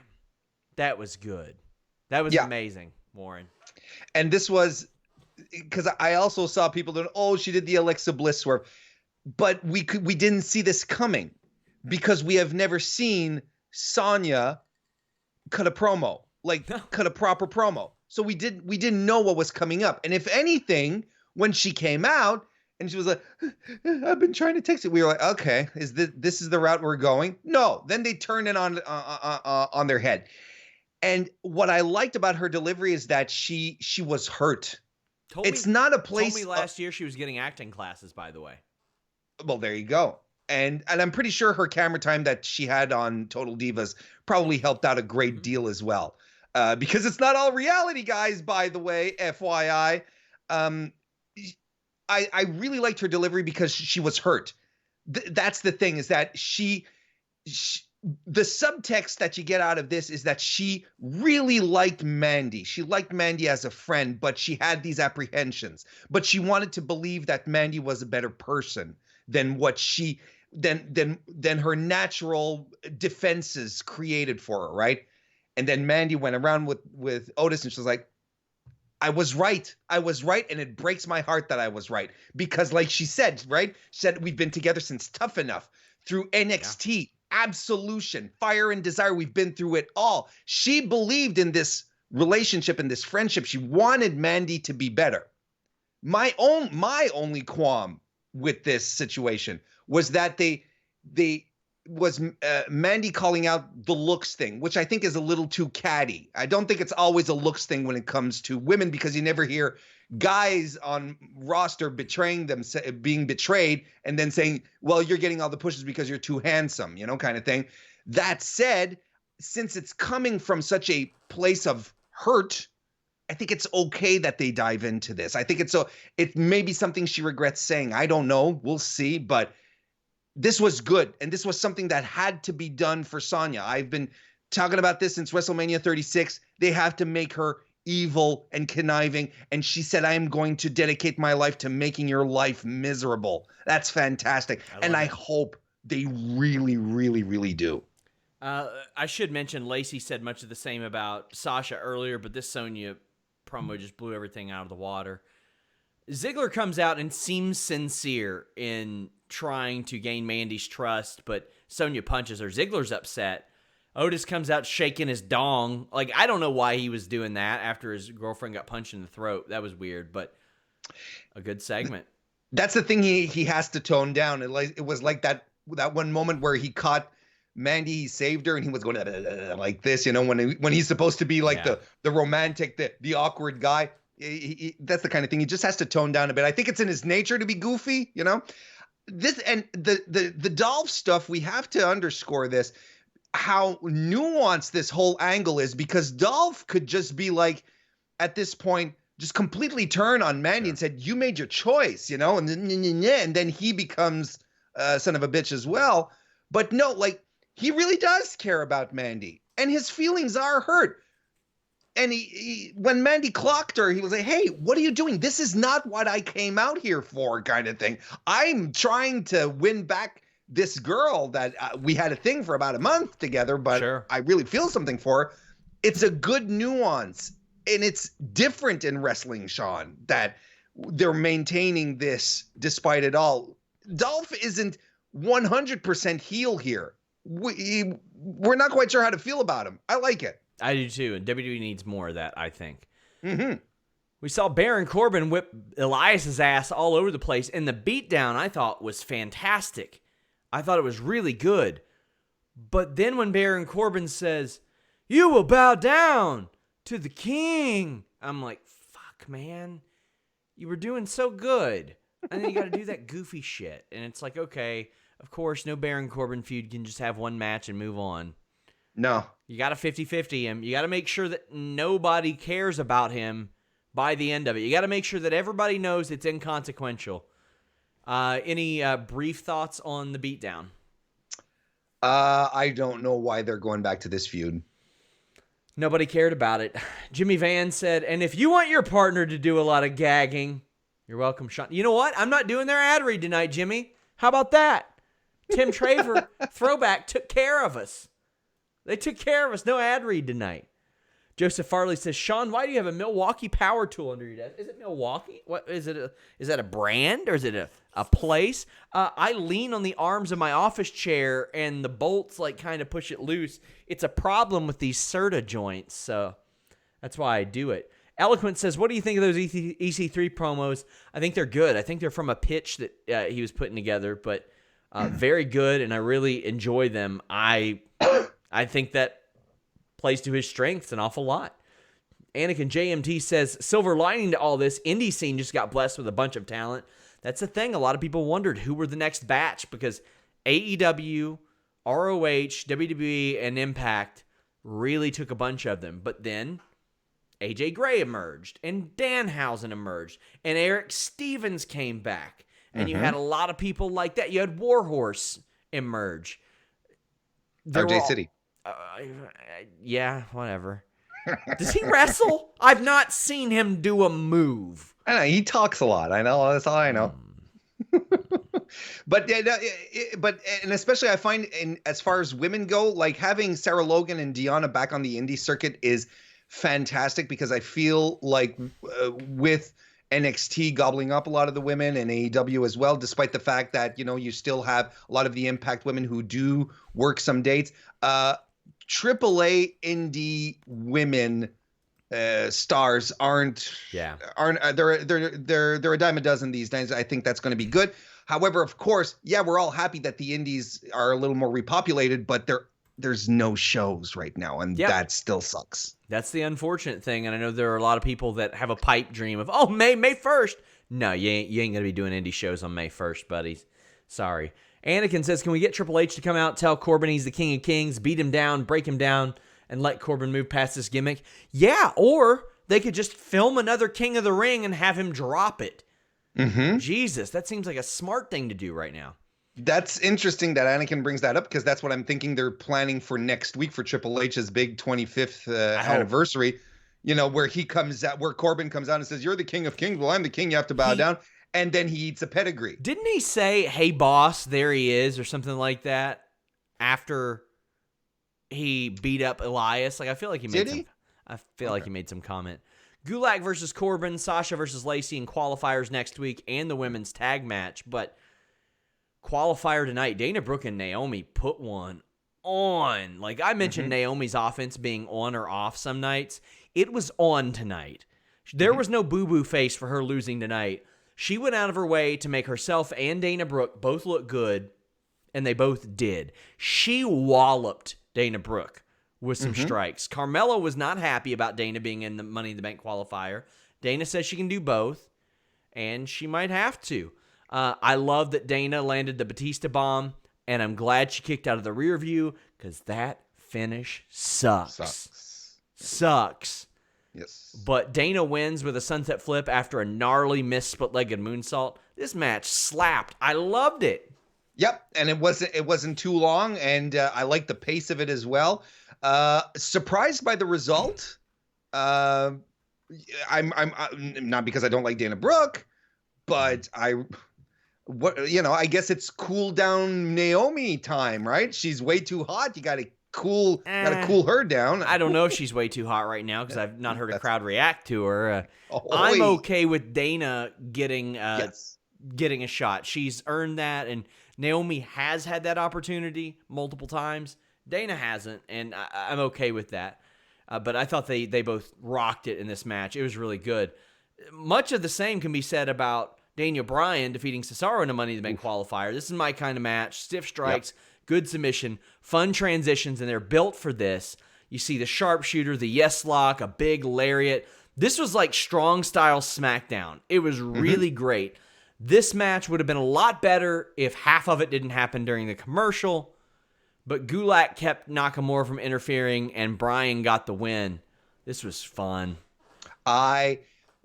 that was good. That was Yeah. amazing, Warren. And this was because I also saw people doing, oh, she did the Alexa Bliss swerve, but we didn't see this coming because we have never seen Sonya cut a promo, cut a proper promo. So we didn't know what was coming up. And if anything, when she came out and she was like, I've been trying to text it, we were like, okay, is this is the route we're going? No. Then they turned it on their head. And what I liked about her delivery is that she was hurt. Not a place. Told me last year she was getting acting classes, by the way. Well, there you go. And I'm pretty sure her camera time that she had on Total Divas probably helped out a great deal as well. Because it's not all reality, guys, by the way, FYI. I really liked her delivery because she was hurt. That's the thing, is that the subtext that you get out of this is that she really liked Mandy. She liked Mandy as a friend, but she had these apprehensions. But she wanted to believe that Mandy was a better person than what than her natural defenses created for her, right? And then Mandy went around with Otis and she was like, I was right. And it breaks my heart that I was right. Because like she said, right? She said, we've been together since Tough Enough, through NXT, Absolution, Fire and Desire. We've been through it all. She believed in this relationship and this friendship. She wanted Mandy to be better. My only qualm with this situation was that Mandy calling out the looks thing, which I think is a little too catty. I don't think it's always a looks thing when it comes to women, because you never hear guys on roster being betrayed and then saying, well, you're getting all the pushes because you're too handsome, kind of thing. That said, since it's coming from such a place of hurt, I think it's okay that they dive into this. I think it may be something she regrets saying. I don't know. We'll see. But this was good. And this was something that had to be done for Sonya. I've been talking about this since WrestleMania 36. They have to make her evil and conniving. And she said, I am going to dedicate my life to making your life miserable. That's fantastic. I hope they really, really, really do. I should mention Lacey said much of the same about Sasha earlier, but this Sonya promo just blew everything out of the water. Ziggler comes out and seems sincere in trying to gain Mandy's trust, but Sonya punches her. Ziggler's upset. Otis comes out shaking his dong. Like, I don't know why he was doing that after his girlfriend got punched in the throat. That was weird, but a good segment. That's the thing he has to tone down. It was like that one moment where he caught Mandy, he saved her, and he was going like this, when he's supposed to be like the romantic, the awkward guy. That's the kind of thing he just has to tone down a bit. I think it's in his nature to be goofy, This and the Dolph stuff, we have to underscore this, how nuanced this whole angle is, because Dolph could just be like, at this point, just completely turn on Mandy and said, you made your choice, and then he becomes son of a bitch as well. But no, like, he really does care about Mandy, and his feelings are hurt. And he when Mandy clocked her, he was like, hey, what are you doing? This is not what I came out here for, kind of thing. I'm trying to win back this girl that we had a thing for about a month together, but I really feel something for her. It's a good nuance, and it's different in wrestling, Sean, that they're maintaining this despite it all. Dolph isn't 100% heel here. We're not quite sure how to feel about him. I like it. I do too, and WWE needs more of that, I think. Mm-hmm. We saw Baron Corbin whip Elias's ass all over the place, and the beatdown I thought was fantastic. I thought it was really good. But then when Baron Corbin says, you will bow down to the king, I'm like, fuck, man. You were doing so good. And then you got to do that goofy shit. And it's like, okay, of course, no Baron Corbin feud can just have one match and move on. No. You got to 50-50 him. You got to make sure that nobody cares about him by the end of it. You got to make sure that everybody knows it's inconsequential. Any brief thoughts on the beatdown? I don't know why they're going back to this feud. Nobody cared about it. Jimmy Van said, and if you want your partner to do a lot of gagging, you're welcome, Sean. You know what? I'm not doing their ad read tonight, Jimmy. How about that? Tim Traver, throwback, took care of us. They took care of us. No ad read tonight. Joseph Farley says, Sean, why do you have a Milwaukee power tool under your desk? Is it Milwaukee? What is it? Is that a brand or is it a place? I lean on the arms of my office chair and the bolts like kind of push it loose. It's a problem with these Serta joints, so that's why I do it. Eloquent says, what do you think of those EC3 promos? I think they're good. I think they're from a pitch that he was putting together, but very good, and I really enjoy them. I think that plays to his strengths an awful lot. Anakin JMT says, silver lining to all this, indie scene just got blessed with a bunch of talent. That's the thing. A lot of people wondered who were the next batch because AEW, ROH, WWE, and Impact really took a bunch of them. But then AJ Gray emerged, and Danhausen emerged, and Eric Stevens came back. And you had a lot of people like that. You had Warhorse emerge. RJ City. Yeah, whatever. Does he wrestle? I've not seen him do a move. I know he talks a lot. I know that's all I know. But and especially I find as far as women go, like having Sarah Logan and Deanna back on the indie circuit is fantastic because I feel like with NXT gobbling up a lot of the women and AEW as well, despite the fact that, you still have a lot of the Impact women who do work some dates. AAA indie women stars aren't they're a dime a dozen these days. I think that's going to be good. However, of course, we're all happy that the indies are a little more repopulated, but there's no shows right now, and that still sucks. That's the unfortunate thing, and I know there are a lot of people that have a pipe dream of, May 1st. No, you ain't going to be doing indie shows on May 1st, buddies. Sorry. Anakin says, can we get Triple H to come out, tell Corbin he's the King of Kings, beat him down, break him down, and let Corbin move past this gimmick? Yeah, or they could just film another King of the Ring and have him drop it. Jesus, that seems like a smart thing to do right now. That's interesting that Anakin brings that up because that's what I'm thinking they're planning for next week for Triple H's big 25th anniversary. Where he comes out, where Corbin comes out and says, "You're the King of Kings. Well, I'm the king. You have to bow down." And then he eats a pedigree. Didn't he say, "Hey, boss, there he is," or something like that after he beat up Elias? Like I feel like he made like he made some comment. Gulak versus Corbin, Sasha versus Lacey in qualifiers next week, and the women's tag match, but. Qualifier tonight, Dana Brooke and Naomi put one on. Like I mentioned Naomi's offense being on or off some nights. It was on tonight. There was no boo-boo face for her losing tonight. She went out of her way to make herself and Dana Brooke both look good, and they both did. She walloped Dana Brooke with some strikes. Carmella was not happy about Dana being in the Money in the Bank qualifier. Dana says she can do both, and she might have to. I love that Dana landed the Batista bomb, and I'm glad she kicked out of the rear view because that finish sucks. Yes. But Dana wins with a sunset flip after a gnarly missed split-legged moonsault. This match slapped. I loved it. Yep, and it wasn't too long, and I like the pace of it as well. Surprised by the result. I'm not because I don't like Dana Brooke, but I guess it's cool down Naomi time, right? She's way too hot. You got to cool her down. I don't know if she's way too hot right now because I've not heard a crowd react to her. I'm okay with Dana getting a shot. She's earned that, and Naomi has had that opportunity multiple times. Dana hasn't, and I'm okay with that. But I thought they both rocked it in this match. It was really good. Much of the same can be said about Daniel Bryan defeating Cesaro in a Money in the Bank qualifier. This is my kind of match. Stiff strikes, good submission, fun transitions, and they're built for this. You see the sharpshooter, the yes lock, a big lariat. This was like strong style SmackDown. It was really great. This match would have been a lot better if half of it didn't happen during the commercial, but Gulak kept Nakamura from interfering, and Bryan got the win. This was fun. I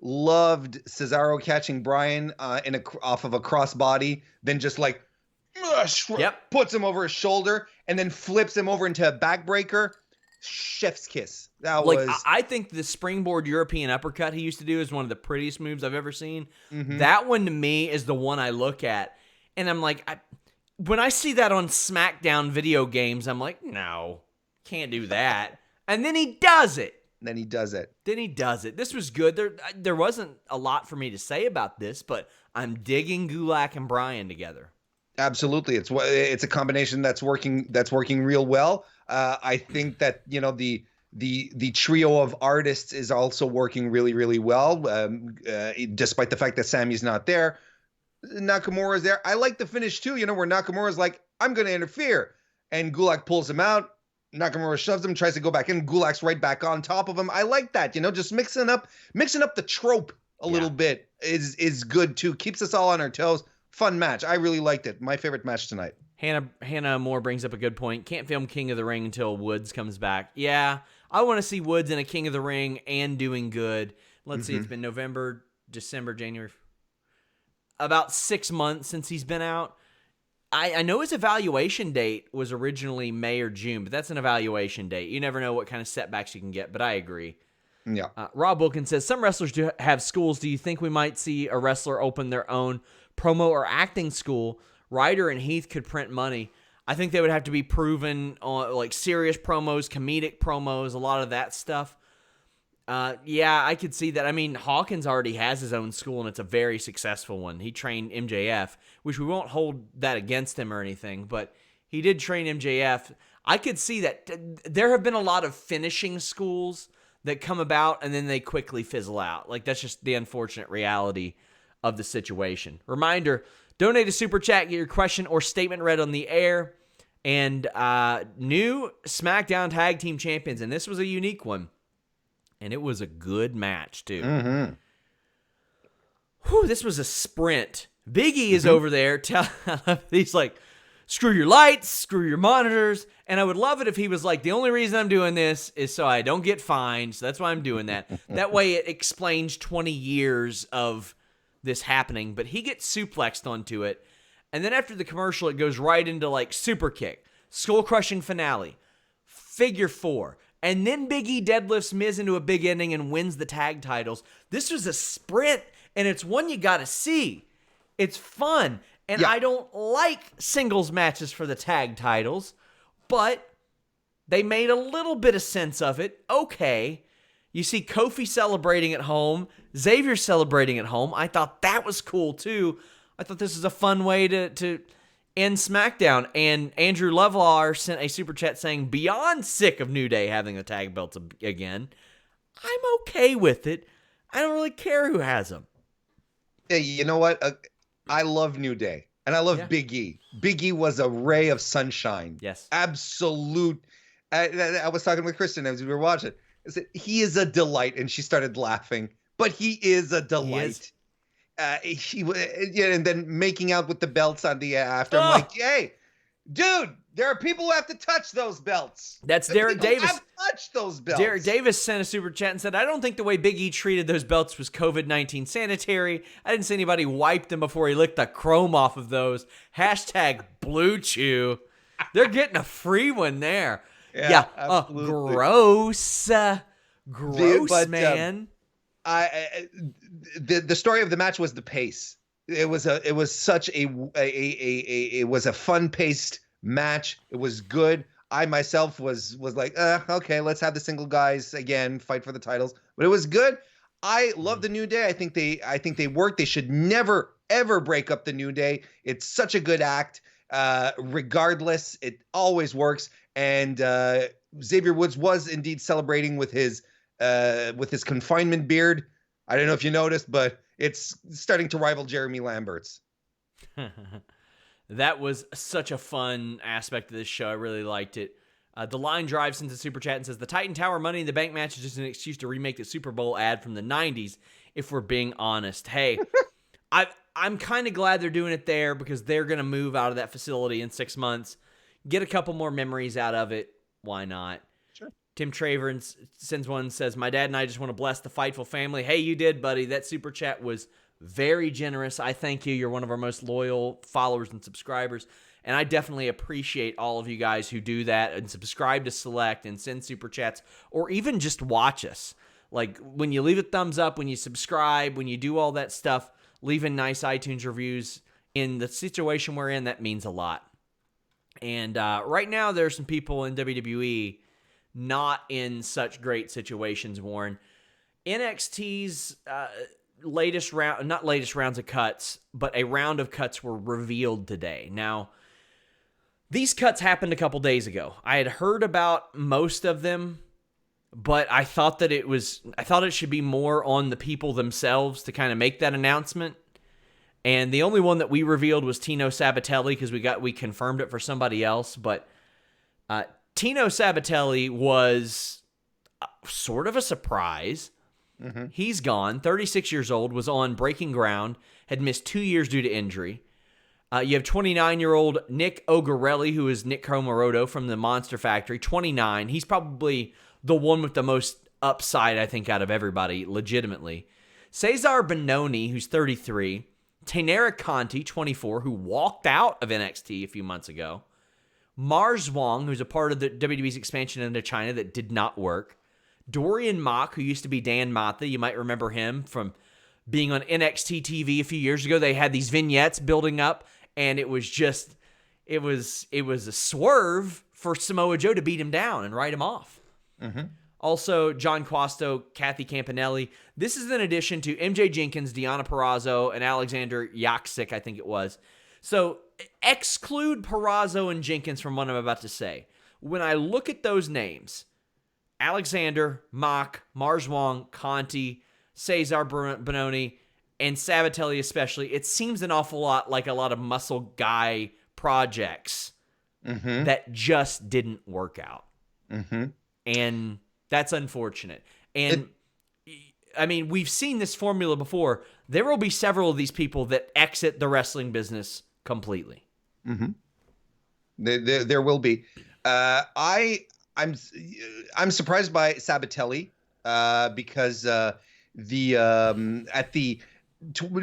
loved Cesaro catching Bryan off of a crossbody, then just like puts him over his shoulder and then flips him over into a backbreaker. Chef's kiss. I think the springboard European uppercut he used to do is one of the prettiest moves I've ever seen. That one to me is the one I look at, and I'm like, when I see that on SmackDown video games, I'm like, no, can't do that. And then he does it. then he does it. This was good. There wasn't a lot for me to say about this, but I'm digging Gulak and Bryan together. Absolutely. It's a combination that's working real well. I think that, the trio of artists is also working really, really well, despite the fact that Sammy's not there. Nakamura's there. I like the finish too, where Nakamura's like, I'm going to interfere. And Gulak pulls him out. Nakamura shoves him, tries to go back in. Gulak's right back on top of him. I like that, just mixing up the trope a little bit is good too. Keeps us all on our toes. Fun match. I really liked it. My favorite match tonight. Hannah Moore brings up a good point. Can't film King of the Ring until Woods comes back. Yeah, I want to see Woods in a King of the Ring and doing good. Let's see, it's been November, December, January. About 6 months since he's been out. I know his evaluation date was originally May or June, but that's an evaluation date. You never know what kind of setbacks you can get, but I agree. Yeah. Rob Wilkins says, some wrestlers do have schools. Do you think we might see a wrestler open their own promo or acting school? Ryder and Heath could print money. I think they would have to be proven on like serious promos, comedic promos, a lot of that stuff. Yeah, I could see that. I mean, Hawkins already has his own school, and it's a very successful one. He trained MJF, which we won't hold that against him or anything, but he did train MJF. I could see that. There have been a lot of finishing schools that come about, and then they quickly fizzle out. Like, that's just the unfortunate reality of the situation. Reminder, donate a super chat, get your question or statement read on the air, and new SmackDown Tag Team Champions, and this was a unique one. And it was a good match, too. Mm-hmm. Whew, this was a sprint. Big E is over there. He's like, screw your lights, screw your monitors. And I would love it if he was like, the only reason I'm doing this is so I don't get fined. So that's why I'm doing that. That way it explains 20 years of this happening. But he gets suplexed onto it. And then after the commercial, it goes right into like super kick, skull-crushing finale, figure four. And then Big E deadlifts Miz into a big ending and wins the tag titles. This was a sprint, and it's one you got to see. It's fun. And I don't like singles matches for the tag titles, but they made a little bit of sense of it. Okay. You see Kofi celebrating at home, Xavier celebrating at home. I thought that was cool, too. I thought this was a fun way to end SmackDown. And Andrew Lovelar sent a super chat saying, beyond sick of New Day having the tag belts again. I'm okay with it. I don't really care who has them. Hey, you know what? I love New Day. And I love Big E. Big E was a ray of sunshine. Yes. Absolute. I was talking with Kristen as we were watching. I said, he is a delight. And she started laughing. But he is a delight. And then making out with the belts on the after. I'm like, hey, dude, there are people who have to touch those belts. That's Derek Davis. Have touched those belts. Derek Davis sent a super chat and said, I don't think the way Big E treated those belts was COVID-19 sanitary. I didn't see anybody wipe them before he licked the chrome off of those. Hashtag Blue Chew. They're getting a free one there. Yeah, absolutely. Gross. Gross, man. The story of the match was the pace. It was such a fun paced match. It was good. I myself was like, okay, let's have the single guys again fight for the titles. But it was good. I love the New Day. I think they work. They should never ever break up the New Day. It's such a good act. Regardless, it always works. And Xavier Woods was indeed celebrating with his confinement beard. I don't know if you noticed, but it's starting to rival Jeremy Lambert's. That was such a fun aspect of this show. I really liked it. The Line Drive sends a super chat and says, the Titan Tower Money in the Bank match is just an excuse to remake the Super Bowl ad from the 90s, if we're being honest. Hey, I'm kind of glad they're doing it there because they're going to move out of that facility in 6 months. Get a couple more memories out of it. Why not? Sure. Tim Traver sends one, says, my dad and I just want to bless the Fightful family. Hey, you did, buddy. That super chat was very generous. I thank you. You're one of our most loyal followers and subscribers. And I definitely appreciate all of you guys who do that and subscribe to Select and send super chats or even just watch us. Like when you leave a thumbs up, when you subscribe, when you do all that stuff, leaving nice iTunes reviews in the situation we're in, that means a lot. And right now there's some people in WWE not in such great situations, Warren. NXT's not latest rounds of cuts, but a round of cuts were revealed today. Now, these cuts happened a couple days ago. I had heard about most of them, but I thought it should be more on the people themselves to kind of make that announcement. And the only one that we revealed was Tino Sabbatelli because we confirmed it for somebody else. But Tino Sabbatelli was sort of a surprise. Mm-hmm. He's gone. 36 years old, was on Breaking Ground, had missed 2 years due to injury. You have 29-year-old Nick Ogarelli, who is Nick Comoroto from the Monster Factory, 29. He's probably the one with the most upside, I think, out of everybody, legitimately. Cesar Bononi, who's 33. Taynara Conti, 24, who walked out of NXT a few months ago. Mars Wong, who's a part of the WWE's expansion into China that did not work. Dorian Mock, who used to be Dan Matha. You might remember him from being on NXT TV a few years ago. They had these vignettes building up, and it was a swerve for Samoa Joe to beat him down and write him off. Mm-hmm. Also, John Quasto, Kathy Campanelli. This is in addition to MJ Jenkins, Deonna Purrazzo, and Alexander Yaksik, I think it was. So exclude Purrazzo and Jenkins from what I'm about to say. When I look at those names, Alexander, Mock, Mars Wong, Conti, Cesar Bononi, and Sabbatelli especially, it seems an awful lot like a lot of muscle guy projects that just didn't work out. Mm-hmm. And that's unfortunate. And I mean, we've seen this formula before. There will be several of these people that exit the wrestling business completely. Mm-hmm. There will be. I'm surprised by Sabbatelli because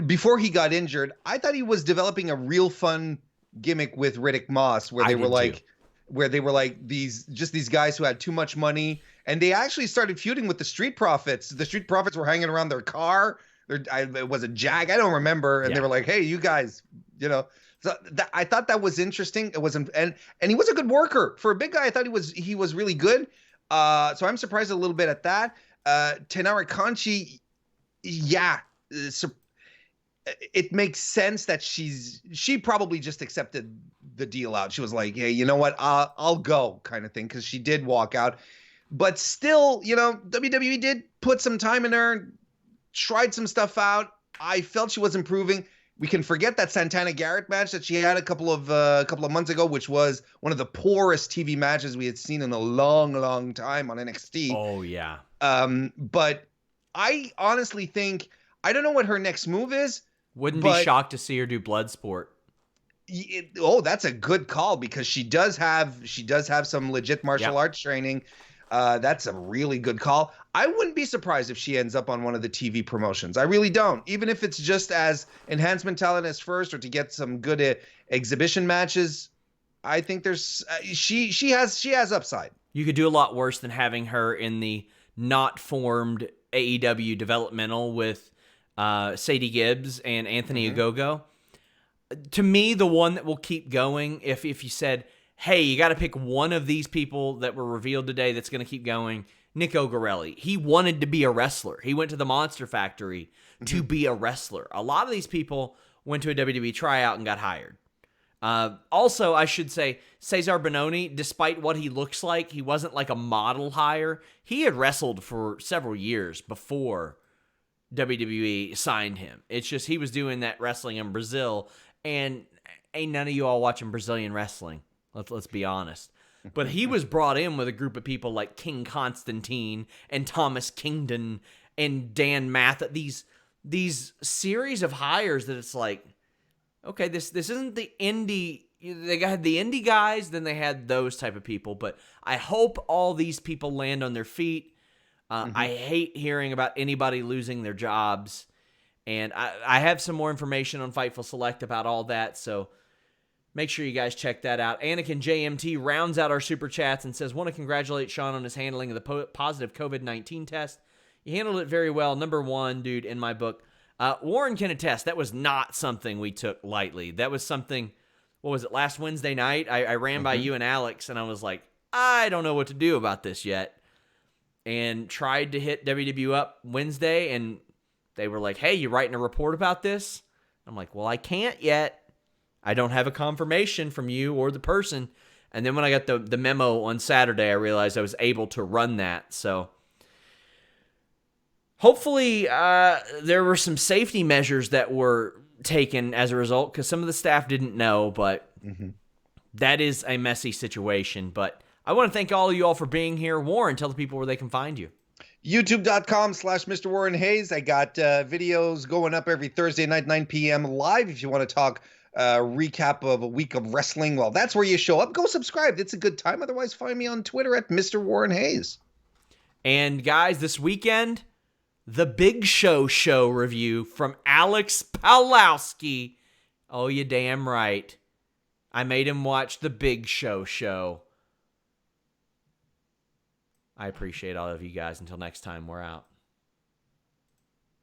before he got injured, I thought he was developing a real fun gimmick with Riddick Moss, where they were like these guys who had too much money, and they actually started feuding with the Street Profits. The Street Profits were hanging around their car. It was a Jag, I don't remember, and they were like, "Hey, you guys, you know." So I thought that was interesting. It wasn't, and he was a good worker for a big guy. I thought he was really good. So I'm surprised a little bit at that. Taynara Conti, it makes sense that she probably just accepted the deal out. She was like, "Hey, you know what? I'll go," kind of thing, because she did walk out. But still, you know, WWE did put some time in her, tried some stuff out. I felt she was improving. We can forget that Santana Garrett match that she had a couple of months ago, which was one of the poorest TV matches we had seen in a long, long time on NXT. Oh yeah. But I honestly think, I don't know what her next move is. Wouldn't be shocked to see her do Bloodsport. That's a good call, because she does have some legit martial arts training. That's a really good call. I wouldn't be surprised if she ends up on one of the TV promotions. I really don't. Even if it's just as enhancement talent as first, or to get some good exhibition matches. I think there's she has upside. You could do a lot worse than having her in the not formed AEW developmental with Sadie Gibbs and Anthony Ogogo. To me, the one that will keep going, if you said, hey, you got to pick one of these people that were revealed today that's going to keep going, Nick Ogarelli. He wanted to be a wrestler. He went to the Monster Factory to be a wrestler. A lot of these people went to a WWE tryout and got hired. Also, I should say, Cesar Bononi, despite what he looks like, he wasn't like a model hire. He had wrestled for several years before WWE signed him. It's just he was doing that wrestling in Brazil, and ain't none of you all watching Brazilian wrestling. Let's be honest. But he was brought in with a group of people like King Constantine and Thomas Kingdon and Dan Matha. These series of hires that it's like, okay, this isn't the indie. They had the indie guys, then they had those type of people. But I hope all these people land on their feet. I hate hearing about anybody losing their jobs. And I have some more information on Fightful Select about all that, so make sure you guys check that out. Anakin JMT rounds out our super chats and says, want to congratulate Sean on his handling of the positive COVID-19 test. You handled it very well. Number one, dude, in my book. Warren can attest, that was not something we took lightly. That was something, what was it, last Wednesday night? I ran by you and Alex, and I was like, I don't know what to do about this yet. And tried to hit WW up Wednesday, and they were like, hey, you writing a report about this? I'm like, well, I can't yet. I don't have a confirmation from you or the person. And then when I got the memo on Saturday, I realized I was able to run that. So hopefully there were some safety measures that were taken as a result, because some of the staff didn't know, but that is a messy situation. But I want to thank all of you all for being here. Warren, tell the people where they can find you. YouTube.com/Mr. Warren Hayes. I got videos going up every Thursday night, 9 p.m. live. If you want to talk recap of a week of wrestling, well, that's where you show up. Go subscribe. It's a good time. Otherwise, find me on Twitter at Mr. Warren Hayes. And guys, this weekend, the Big Show review from Alex Pawlowski. Oh, you damn right. I made him watch the Big Show. I appreciate all of you guys. Until next time, we're out.